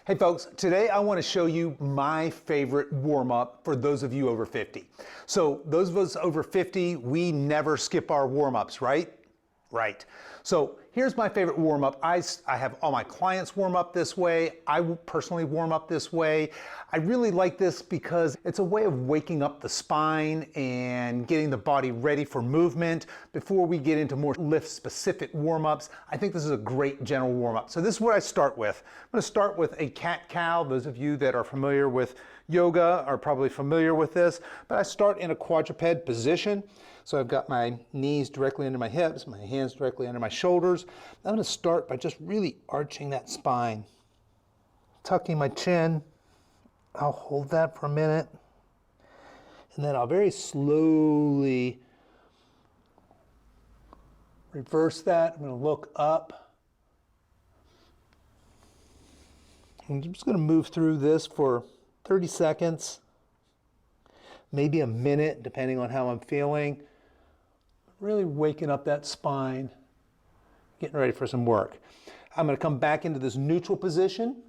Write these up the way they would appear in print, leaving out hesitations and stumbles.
Hey folks, today I want to show you my favorite warm-up for those of you over 50. So those of us over 50, we never skip our warm-ups, right? Right. So here's my favorite warm-up. I have all my clients warm up this way. I personally warm up this way. I really like this because it's a way of waking up the spine and getting the body ready for movement. Before we get into more lift-specific warm-ups, I think this is a great general warm-up. So this is what I start with. I'm going to start with a cat-cow. Those of you that are familiar with yoga are probably familiar with this, but I start in a quadruped position. So I've got my knees directly under my hips, my hands directly under my shoulders. I'm going to start by just really arching that spine, tucking my chin. I'll hold that for a minute, and then I'll very slowly reverse that. I'm going to look up. I'm just going to move through this for 30 seconds, maybe a minute, depending on how I'm feeling. Really waking up that spine, getting ready for some work. I'm going to come back into this neutral position,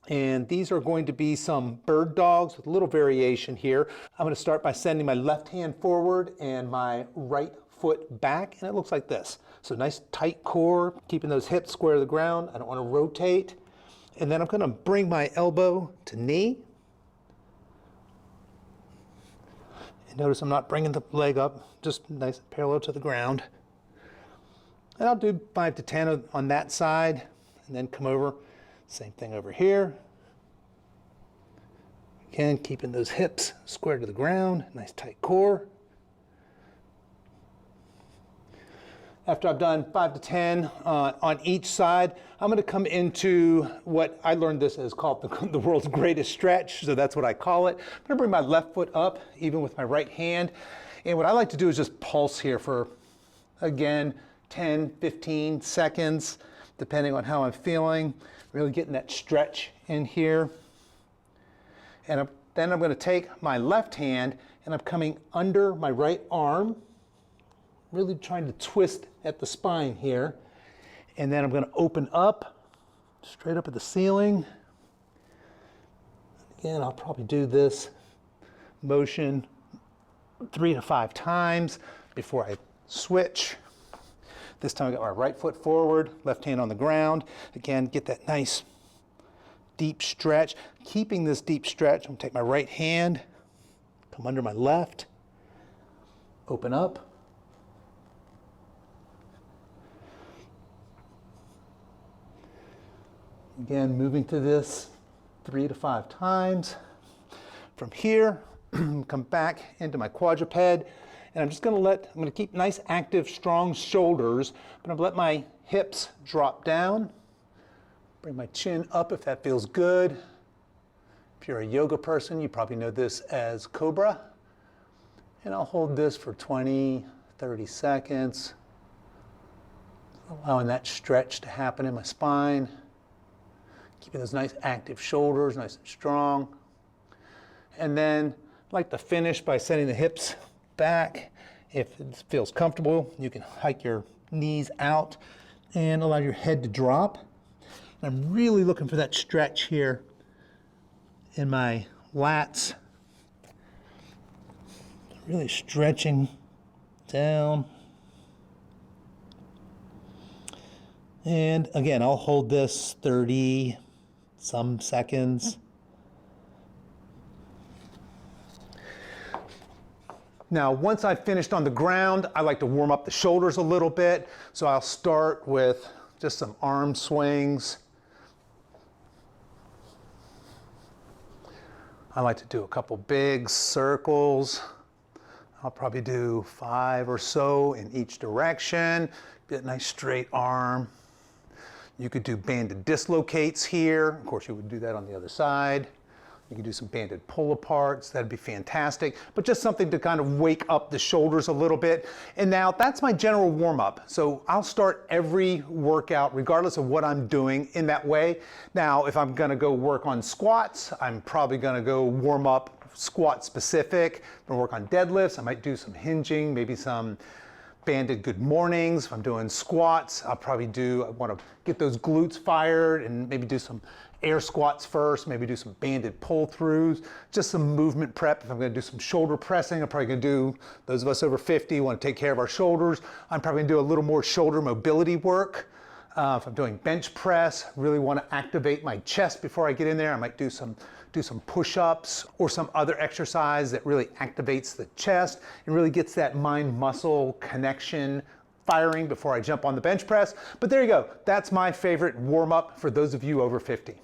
and these are going to be some bird dogs with a little variation here. I'm going to start by sending my left hand forward and my right foot back, and it looks like this. So nice tight core, keeping those hips square to the ground. I don't want to rotate. And then I'm going to bring my elbow to knee. And notice I'm not bringing the leg up, just nice and parallel to the ground. And I'll do 5 to 10 on that side, and then come over. Same thing over here. Again, keeping those hips square to the ground, nice tight core. After I've done 5 to 10 on each side, I'm going to come into what I learned this as called the world's greatest stretch, so that's what I call it. I'm going to bring my left foot up, even with my right hand. And what I like to do is just pulse here for, again, 10, 15 seconds, depending on how I'm feeling. Really getting that stretch in here. And then I'm going to take my left hand, and I'm coming under my right arm, really trying to twist at the spine here. And then I'm going to open up, straight up at the ceiling. Again, I'll probably do this motion 3 to 5 times before I switch. This time I got my right foot forward, left hand on the ground. Again, get that nice deep stretch. Keeping this deep stretch, I'm going to take my right hand, come under my left, open up. Again, moving to this 3 to 5 times. From here, come back into my quadruped, and I'm going to keep nice, active, strong shoulders, but I'm going to let my hips drop down. Bring my chin up if that feels good. If you're a yoga person, you probably know this as Cobra. And I'll hold this for 20, 30 seconds, allowing that stretch to happen in my spine. Keeping those nice active shoulders, nice and strong. And then I like to finish by sending the hips back. If it feels comfortable, you can hike your knees out and allow your head to drop. And I'm really looking for that stretch here in my lats. Really stretching down. And again, I'll hold this 30 some seconds. Now, once I've finished on the ground, I like to warm up the shoulders a little bit. So I'll start with just some arm swings. I like to do a couple big circles. I'll probably do 5 or so in each direction. Get a nice straight arm. You could do banded dislocates here. Of course, you would do that on the other side. You could do some banded pull aparts. That'd be fantastic. But just something to kind of wake up the shoulders a little bit. And now that's my general warm up. So I'll start every workout, regardless of what I'm doing, in that way. Now, if I'm gonna go work on squats, I'm probably gonna go warm up squat specific. I'm gonna work on deadlifts. I might do some hinging, maybe some banded good mornings. If I'm doing squats, I want to get those glutes fired and maybe do some air squats first, maybe do some banded pull-throughs, just some movement prep. If I'm going to do some shoulder pressing, I'm probably going to do, those of us over 50 want to take care of our shoulders, I'm probably going to do a little more shoulder mobility work. If I'm doing bench press, really want to activate my chest before I get in there, I might do some push-ups or some other exercise that really activates the chest and really gets that mind-muscle connection firing before I jump on the bench press. But there you go. That's my favorite warm-up for those of you over 50.